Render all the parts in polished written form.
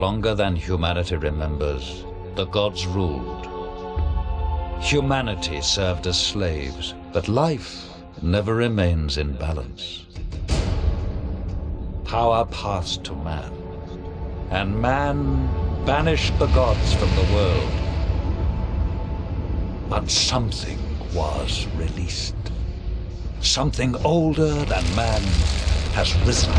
Longer than humanity remembers, the gods ruled. Humanity served as slaves, but life never remains in balance. Power passed to man, and man banished the gods from the world. But something was released. Something older than man has risen.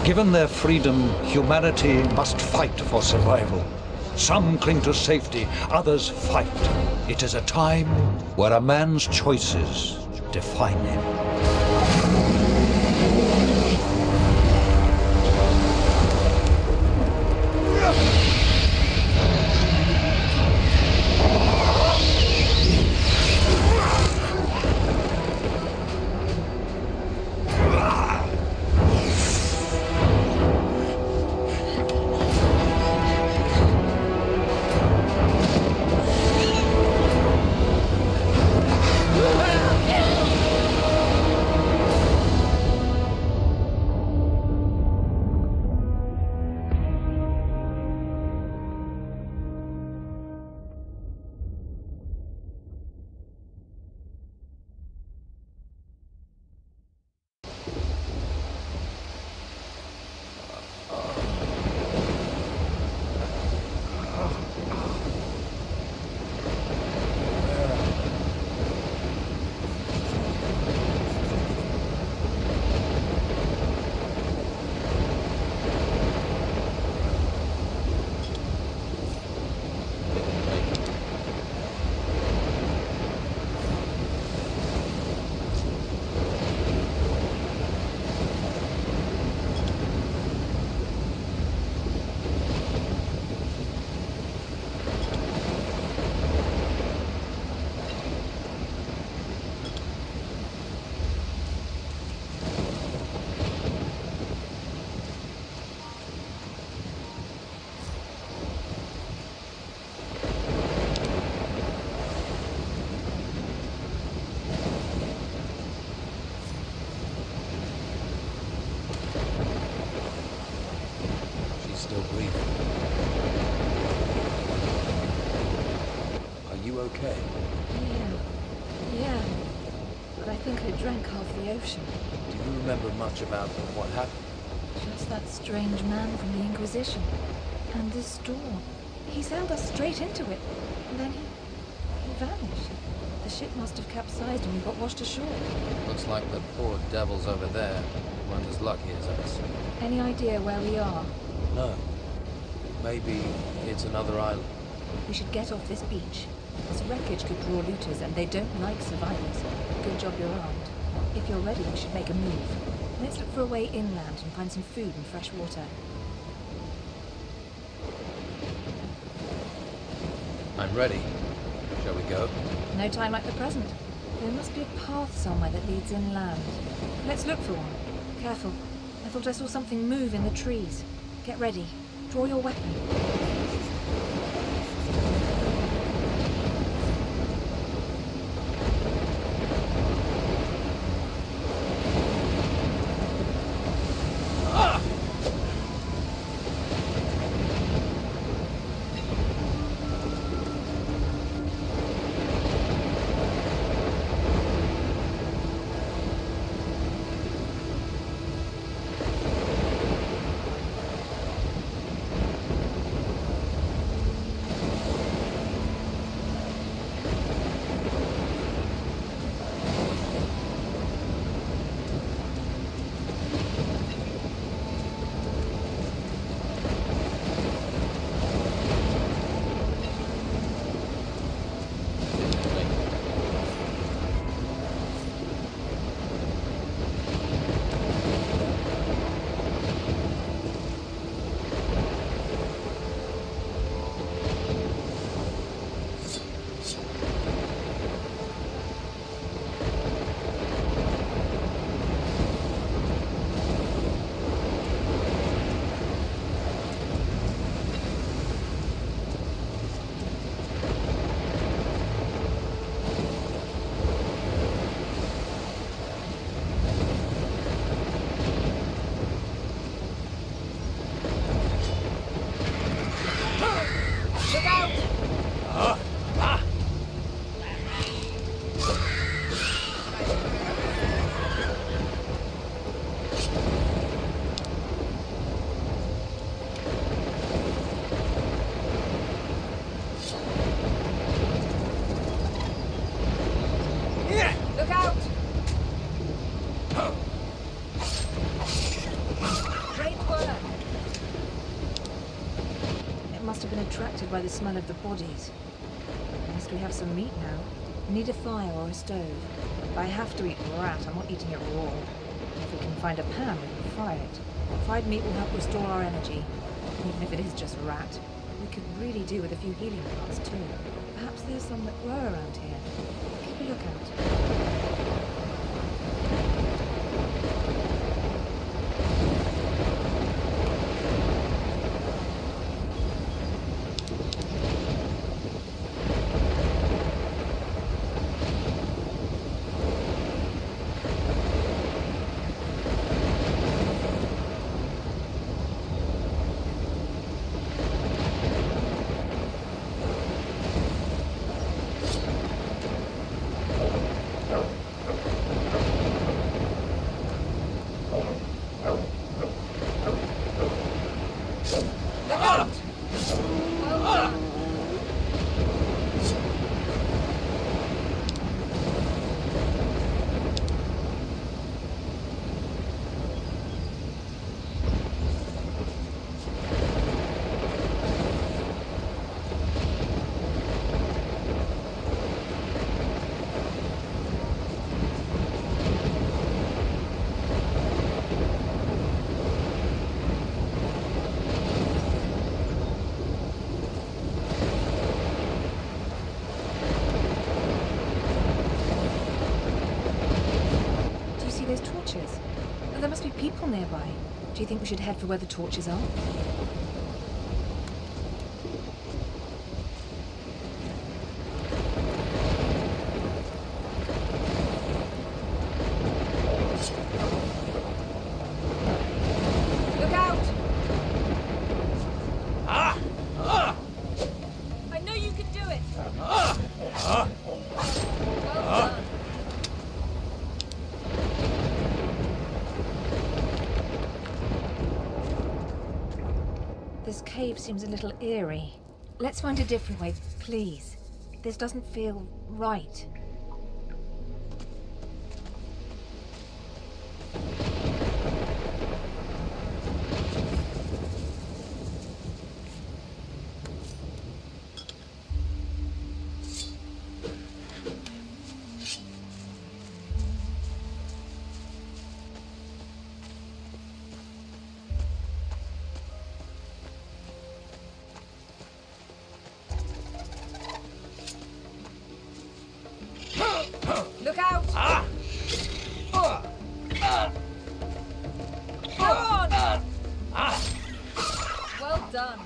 Given their freedom, humanity must fight for survival. Some cling to safety, others fight. It is a time where a man's choices define him. Still breathing. Are you okay? Yeah. But I think I drank half the ocean. Do you remember much about what happened? Just that strange man from the Inquisition. And this storm. He sailed us straight into it. And then he vanished. The ship must have capsized and we got washed ashore. Looks like the poor devils over there weren't as lucky as us. Any idea where we are? No. Maybe it's another island. We should get off this beach. This wreckage could draw looters and they don't like survivors. Good job you're armed. If you're ready, we should make a move. Let's look for a way inland and find some food and fresh water. I'm ready. Shall we go? No time like the present. There must be a path somewhere that leads inland. Let's look for one. Careful. I thought I saw something move in the trees. Get ready. Draw your weapon. by the smell of the bodies. At least we have some meat now. We need a fire or a stove. If I have to eat rat, I'm not eating it raw. If we can find a pan, we can fry it. Fried meat will help restore our energy. Even if it is just rat, we could really do with a few healing plants too. Perhaps there's some that grow around here. Keep a lookout. There must be people nearby. Do you think we should head for where the torches are? Look out! I know you can do it! Well done. This cave seems a little eerie. Let's find a different way, please. This doesn't feel right. Look out! Go on! Well done.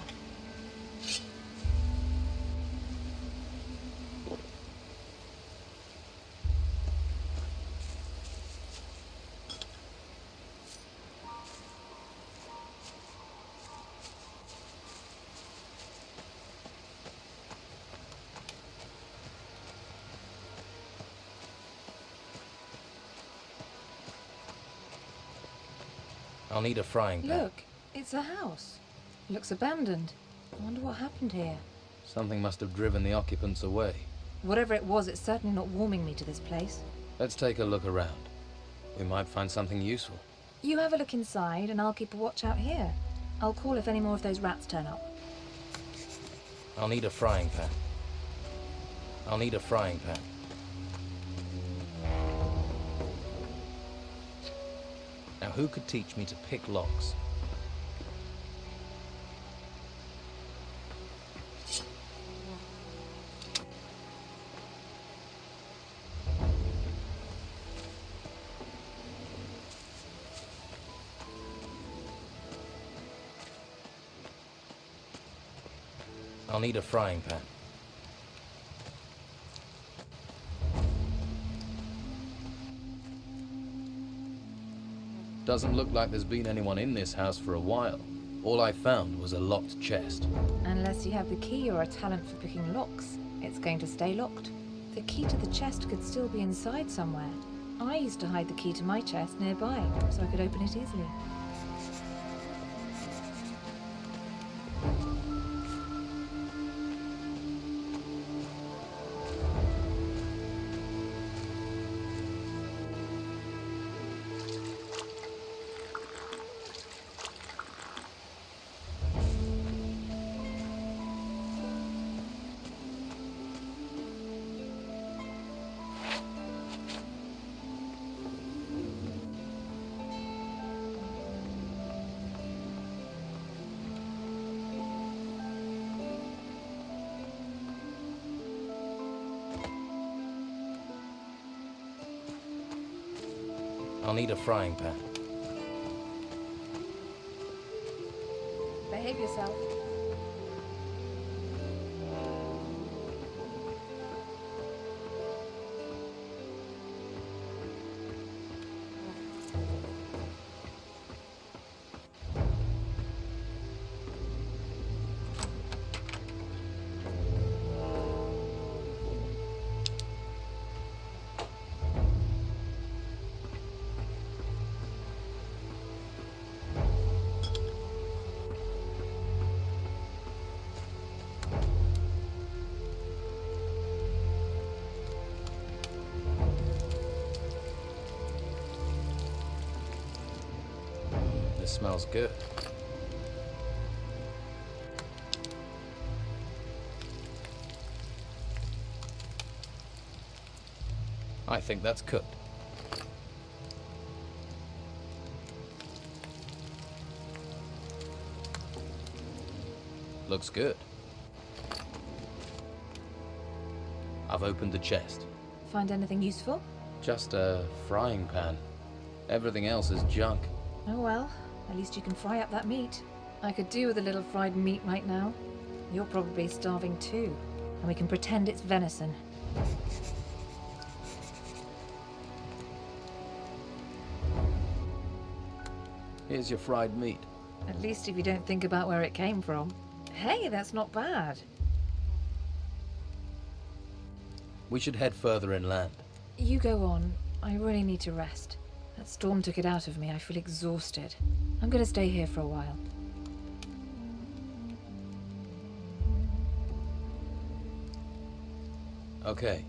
I'll need a frying pan. Look, it's a house. Looks abandoned. I wonder what happened here. Something must have driven the occupants away. Whatever it was, it's certainly not warming me to this place. Let's take a look around. We might find something useful. You have a look inside, and I'll keep a watch out here. I'll call if any more of those rats turn up. I'll need a frying pan. I'll need a frying pan. Now, who could teach me to pick locks? I'll need a frying pan. Doesn't look like there's been anyone in this house for a while. All I found was a locked chest. Unless you have the key or a talent for picking locks, it's going to stay locked. The key to the chest could still be inside somewhere. I used to hide the key to my chest nearby, so I could open it easily. I'll need a frying pan. Behave yourself. This smells good. I think that's cooked. Looks good. I've opened the chest. Find anything useful? Just a frying pan. Everything else is junk. Oh well, at least you can fry up that meat. I could do with a little fried meat right now. You're probably starving too, and we can pretend it's venison. Here's your fried meat. At least if you don't think about where it came from. Hey, that's not bad. We should head further inland. You go on. I really need to rest. That storm took it out of me. I feel exhausted. I'm gonna stay here for a while. Okay.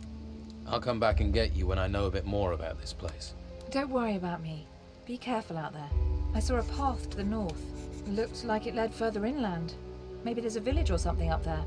I'll come back and get you when I know a bit more about this place. Don't worry about me. Be careful out there. I saw a path to the north. It looked like it led further inland. Maybe there's a village or something up there.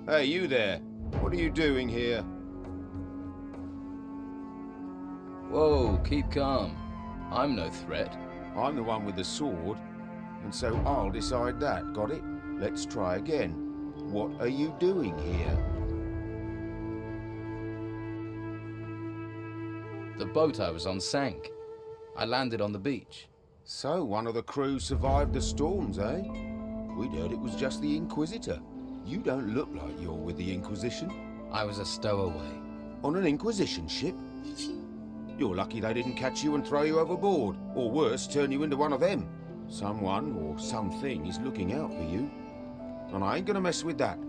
Hey, you there. What are you doing here? Whoa, keep calm. I'm no threat. I'm the one with the sword, and so I'll decide that, got it? Let's try again. What are you doing here? The boat I was on sank. I landed on the beach. So, one of the crew survived the storms, eh? We'd heard it was just the Inquisitor. You don't look like you're with the Inquisition. I was a stowaway. On an Inquisition ship? You're lucky they didn't catch you and throw you overboard, or worse, turn you into one of them. Someone or something is looking out for you. And I ain't gonna mess with that.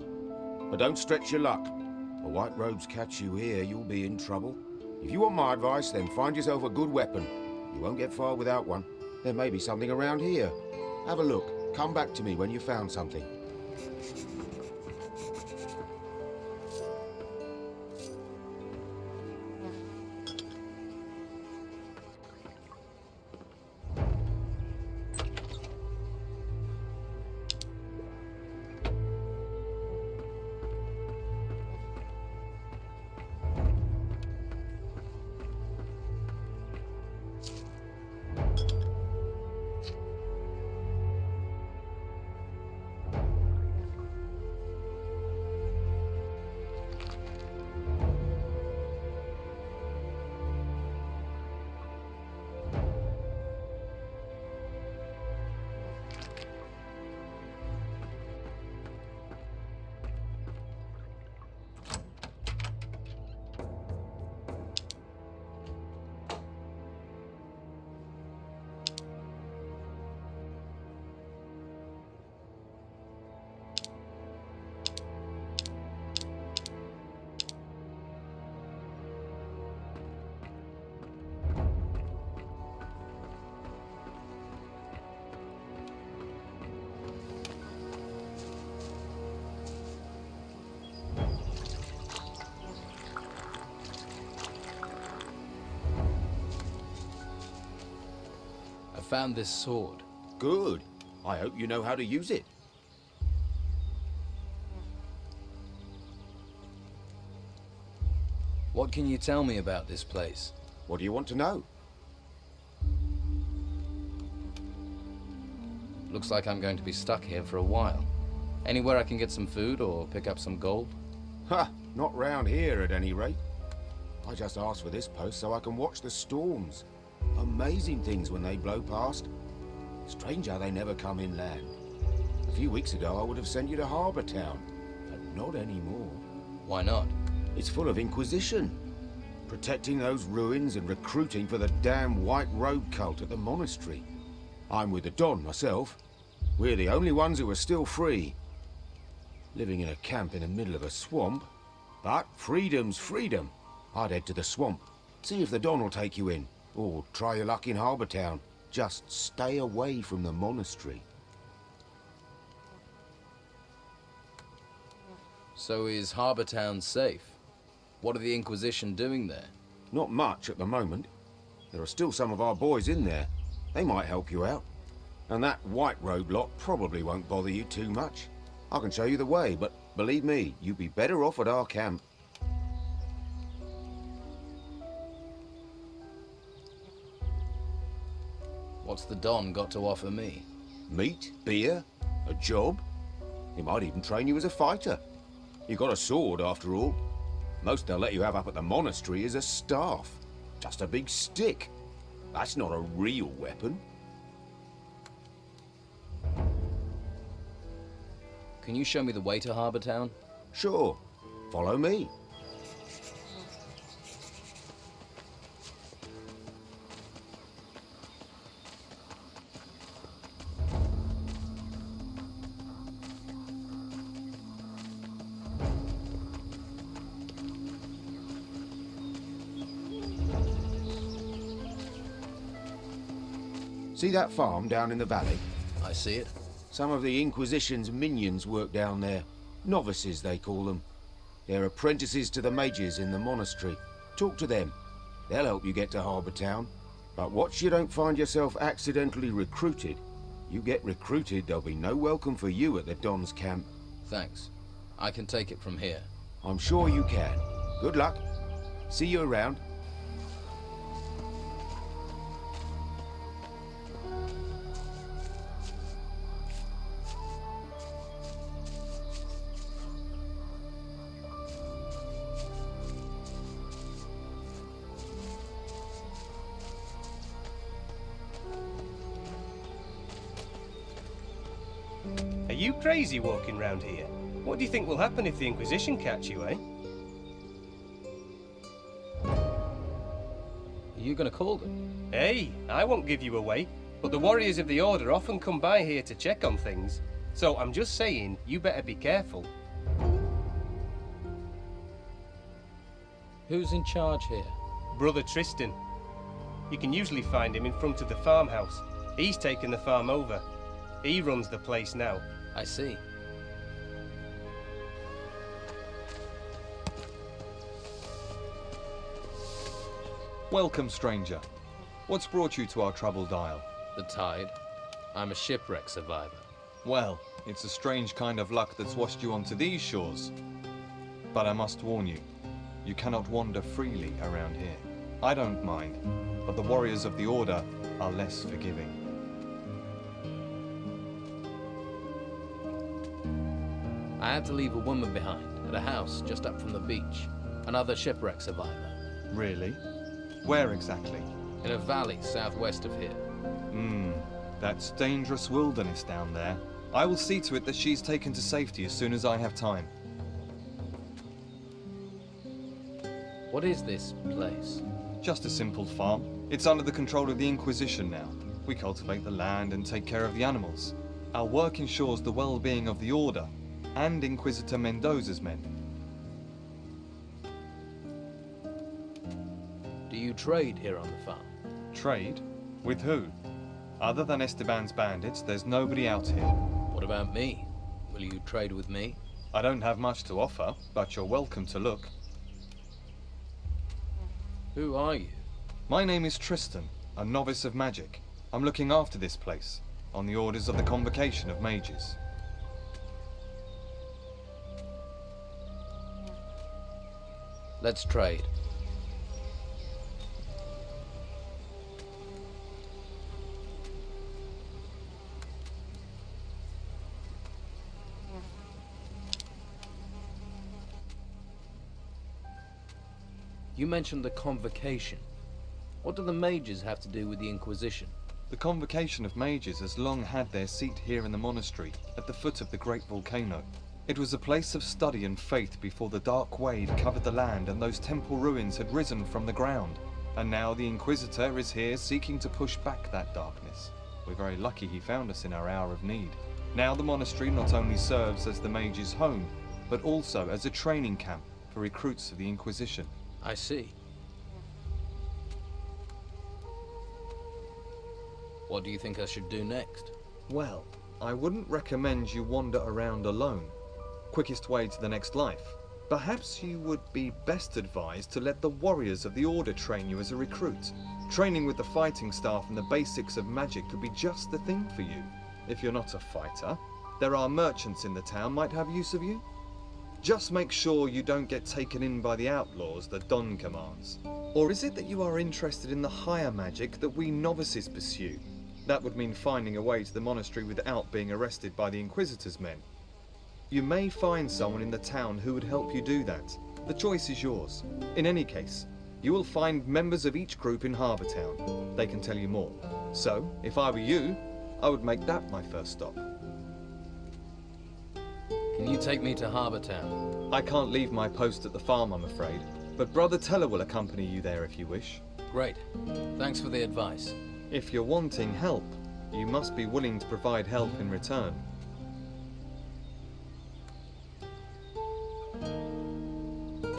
But don't stretch your luck. The White Robes catch you here, you'll be in trouble. If you want my advice, then find yourself a good weapon. You won't get far without one. There may be something around here. Have a look. Come back to me when you've found something. I found this sword. Good. I hope you know how to use it. What can you tell me about this place? What do you want to know? Looks like I'm going to be stuck here for a while. Anywhere I can get some food or pick up some gold? Ha! Not round here at any rate. I just asked for this post so I can watch the storms. Amazing things when they blow past. Strange how they never come inland. A few weeks ago I would have sent you to Harbour Town, but not anymore. Why not? It's full of Inquisition. Protecting those ruins and recruiting for the damn White Robe cult at the monastery. I'm with the Don myself. We're the only ones who are still free. Living in a camp in the middle of a swamp. But freedom's freedom. I'd head to the swamp. See if the Don will take you in. Or try your luck in Harbour Town. Just stay away from the monastery. So is Harbour Town safe? What are the Inquisition doing there? Not much at the moment. There are still some of our boys in there. They might help you out. And that White Robe lot probably won't bother you too much. I can show you the way, but believe me, you'd be better off at our camp. What's the Don got to offer me? Meat, beer, a job. He might even train you as a fighter. You got a sword, after all. Most they'll let you have up at the monastery is a staff. Just a big stick. That's not a real weapon. Can you show me the way to Harbour Town? Sure. Follow me. See that farm down in the valley? I see it. Some of the Inquisition's minions work down there. Novices, they call them. They're apprentices to the mages in the monastery. Talk to them. They'll help you get to Harbour Town. But watch you don't find yourself accidentally recruited. You get recruited, there'll be no welcome for you at the Don's camp. Thanks. I can take it from here. I'm sure you can. Good luck. See you around. Are you crazy walking round here? What do you think will happen if the Inquisition catch you, eh? Are you gonna call them? Hey, I won't give you away, but the warriors of the Order often come by here to check on things. So I'm just saying, you better be careful. Who's in charge here? Brother Tristan. You can usually find him in front of the farmhouse. He's taken the farm over. He runs the place now. I see. Welcome, stranger. What's brought you to our troubled isle? The tide. I'm a shipwreck survivor. Well, it's a strange kind of luck that's washed you onto these shores. But I must warn you, you cannot wander freely around here. I don't mind, but the warriors of the Order are less forgiving. I had to leave a woman behind at a house just up from the beach. Another shipwreck survivor. Really? Where exactly? In a valley southwest of here. That's dangerous wilderness down there. I will see to it that she's taken to safety as soon as I have time. What is this place? Just a simple farm. It's under the control of the Inquisition now. We cultivate the land and take care of the animals. Our work ensures the well-being of the Order and Inquisitor Mendoza's men. Do you trade here on the farm? Trade? With who? Other than Esteban's bandits, there's nobody out here. What about me? Will you trade with me? I don't have much to offer, but you're welcome to look. Who are you? My name is Tristan, a novice of magic. I'm looking after this place, on the orders of the Convocation of Mages. Let's trade. You mentioned the Convocation. What do the mages have to do with the Inquisition? The Convocation of Mages has long had their seat here in the monastery, at the foot of the great volcano. It was a place of study and faith before the dark wave covered the land and those temple ruins had risen from the ground. And now the Inquisitor is here seeking to push back that darkness. We're very lucky he found us in our hour of need. Now the monastery not only serves as the mages' home, but also as a training camp for recruits of the Inquisition. I see. What do you think I should do next? Well, I wouldn't recommend you wander around alone. Quickest way to the next life. Perhaps you would be best advised to let the warriors of the Order train you as a recruit. Training with the fighting staff and the basics of magic could be just the thing for you. If you're not a fighter, there are merchants in the town might have use of you. Just make sure you don't get taken in by the outlaws that Don commands. Or is it that you are interested in the higher magic that we novices pursue? That would mean finding a way to the monastery without being arrested by the Inquisitor's men. You may find someone in the town who would help you do that. The choice is yours. In any case, you will find members of each group in Harbour Town. They can tell you more. So, if I were you, I would make that my first stop. Can you take me to Harbour Town? I can't leave my post at the farm, I'm afraid, but Brother Teller will accompany you there if you wish. Great. Thanks for the advice. If you're wanting help, you must be willing to provide help in return.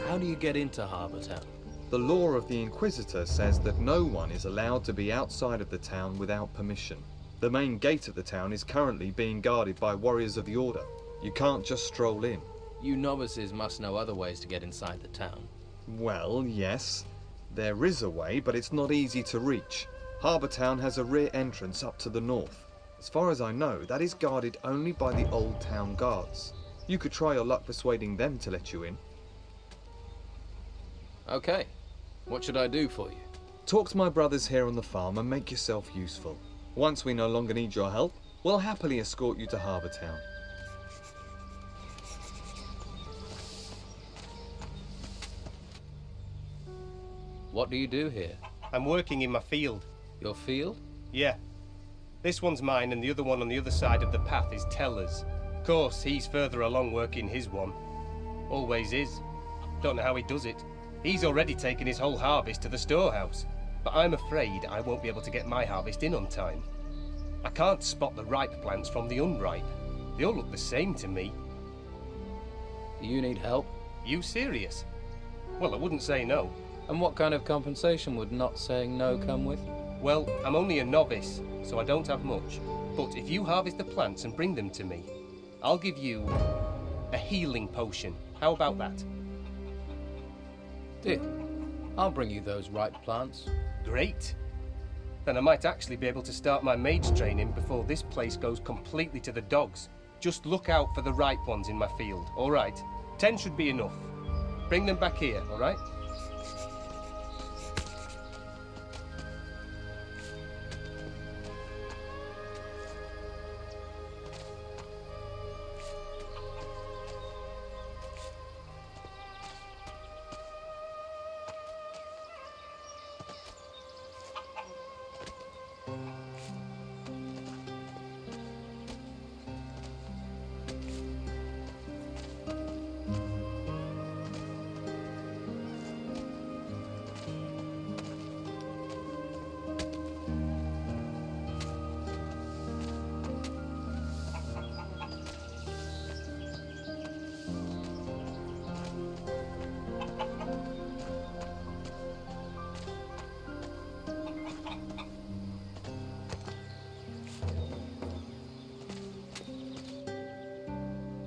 How do you get into Harbour Town? The law of the Inquisitor says that no one is allowed to be outside of the town without permission. The main gate of the town is currently being guarded by warriors of the Order. You can't just stroll in. You novices must know other ways to get inside the town. Well, yes. There is a way, but it's not easy to reach. Harbour Town has a rear entrance up to the north. As far as I know, that is guarded only by the Old Town Guards. You could try your luck persuading them to let you in. Okay. What should I do for you? Talk to my brothers here on the farm and make yourself useful. Once we no longer need your help, we'll happily escort you to Harbour Town. What do you do here? I'm working in my field. Your field? Yeah. This one's mine and the other one on the other side of the path is Teller's. Of course, he's further along working his one. Always is. Don't know how he does it. He's already taken his whole harvest to the storehouse. But I'm afraid I won't be able to get my harvest in on time. I can't spot the ripe plants from the unripe. They all look the same to me. Do you need help? You serious? Well, I wouldn't say no. And what kind of compensation would not saying no come with? Well, I'm only a novice, so I don't have much. But if you harvest the plants and bring them to me, I'll give you a healing potion. How about that? Deal. I'll bring you those ripe plants. Great. Then I might actually be able to start my mage training before this place goes completely to the dogs. Just look out for the ripe ones in my field, all right? 10 should be enough. Bring them back here, all right?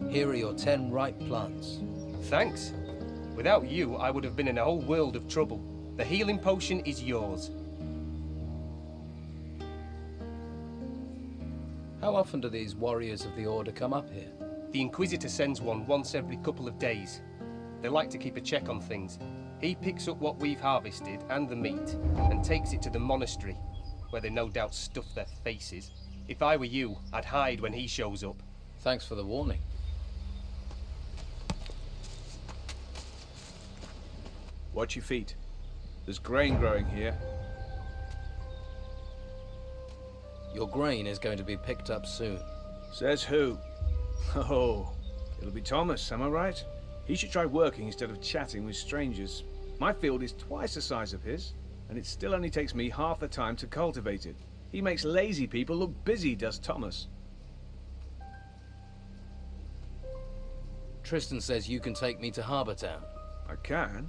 Here are your 10 ripe plants. Thanks. Without you, I would have been in a whole world of trouble. The healing potion is yours. How often do these warriors of the Order come up here? The Inquisitor sends one once every couple of days. They like to keep a check on things. He picks up what we've harvested and the meat and takes it to the monastery, where they no doubt stuff their faces. If I were you, I'd hide when he shows up. Thanks for the warning. Watch your feet. There's grain growing here. Your grain is going to be picked up soon. Says who? Oh, it'll be Thomas, am I right? He should try working instead of chatting with strangers. My field is twice the size of his, and it still only takes me half the time to cultivate it. He makes lazy people look busy, does Thomas. Tristan says you can take me to Harbour Town. I can.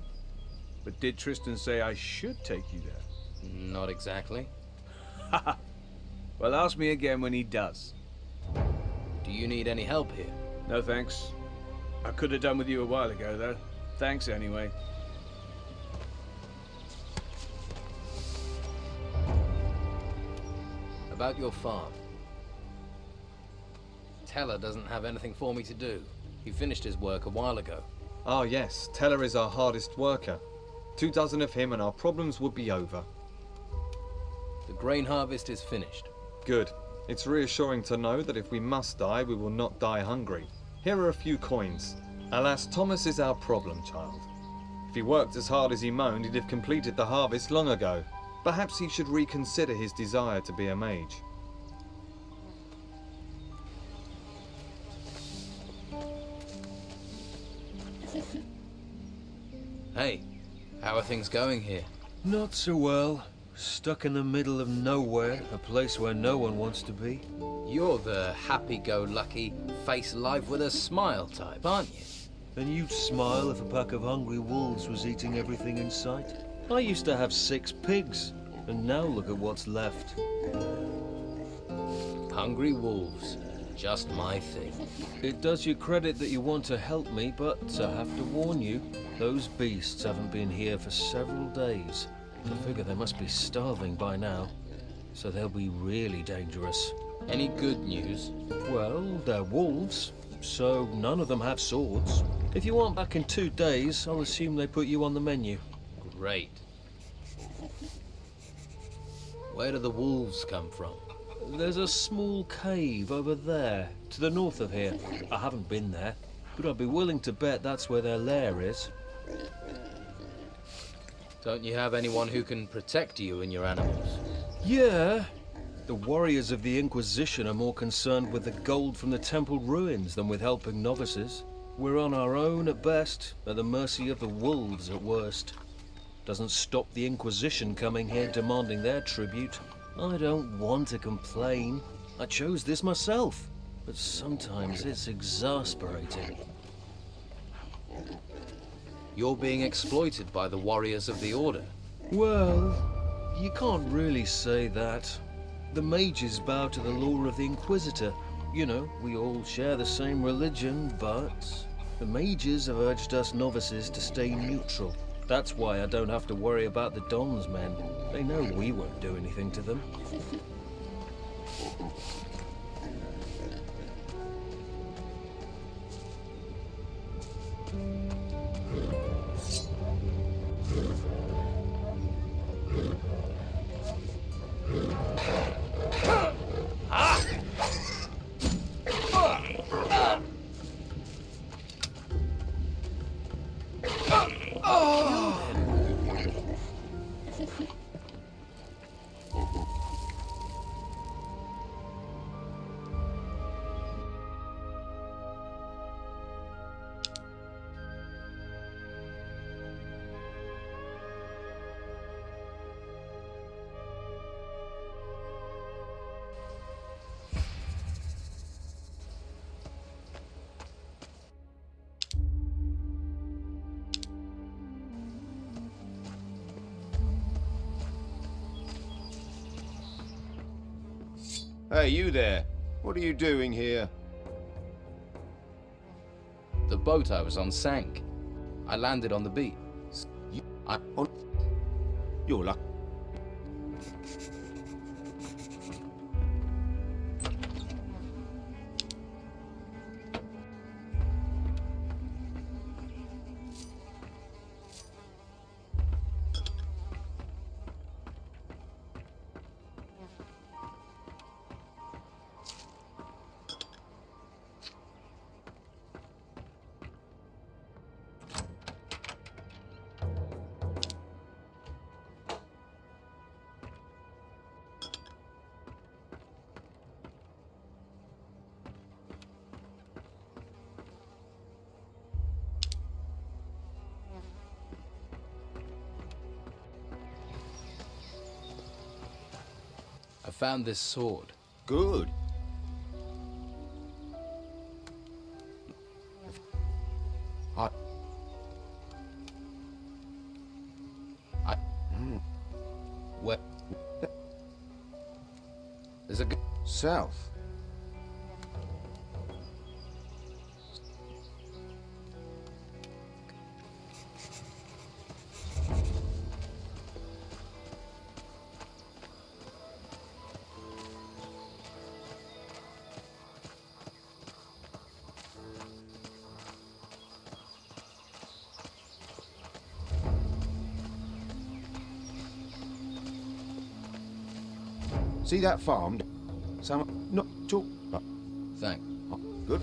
But did Tristan say I should take you there? Not exactly. Haha. Well, ask me again when he does. Do you need any help here? No thanks. I could have done with you a while ago, though. Thanks anyway. About your farm. Teller doesn't have anything for me to do. He finished his work a while ago. Ah yes, Teller is our hardest worker. 2 dozen of him and our problems would be over. The grain harvest is finished. Good. It's reassuring to know that if we must die, we will not die hungry. Here are a few coins. Alas, Thomas is our problem child. If he worked as hard as he moaned, he'd have completed the harvest long ago. Perhaps he should reconsider his desire to be a mage. Hey, how are things going here? Not so well. Stuck in the middle of nowhere, a place where no one wants to be. You're the happy-go-lucky, face life with a smile type, aren't you? Then you'd smile if a pack of hungry wolves was eating everything in sight. I used to have 6 pigs, and now look at what's left. Hungry wolves. Just my thing. It does you credit that you want to help me, but I have to warn you, those beasts haven't been here for several days. I figure they must be starving by now, so they'll be really dangerous. Any good news? Well, they're wolves. so none of them have swords. If you aren't back in 2 days, I'll assume they put you on the menu. Great. Where do the wolves come from? There's a small cave over there, to the north of here. I haven't been there, but I'd be willing to bet that's where their lair is. Don't you have anyone who can protect you and your animals? Yeah. The warriors of the Inquisition are more concerned with the gold from the temple ruins than with helping novices. We're on our own at best, at the mercy of the wolves at worst. Doesn't stop the Inquisition coming here demanding their tribute. I don't want to complain. I chose this myself. But sometimes it's exasperating. You're being exploited by the warriors of the Order. Well, you can't really say that. The mages bow to the law of the Inquisitor. You know, we all share the same religion, but the mages have urged us novices to stay neutral. That's why I don't have to worry about the Don's men. They know we won't do anything to them. Hey, you there. What are you doing here? The boat I was on sank. I landed on the beach. You're lucky. I found this sword. Good. Where? There's a South. See that farm? Some not talk. Thanks. Good.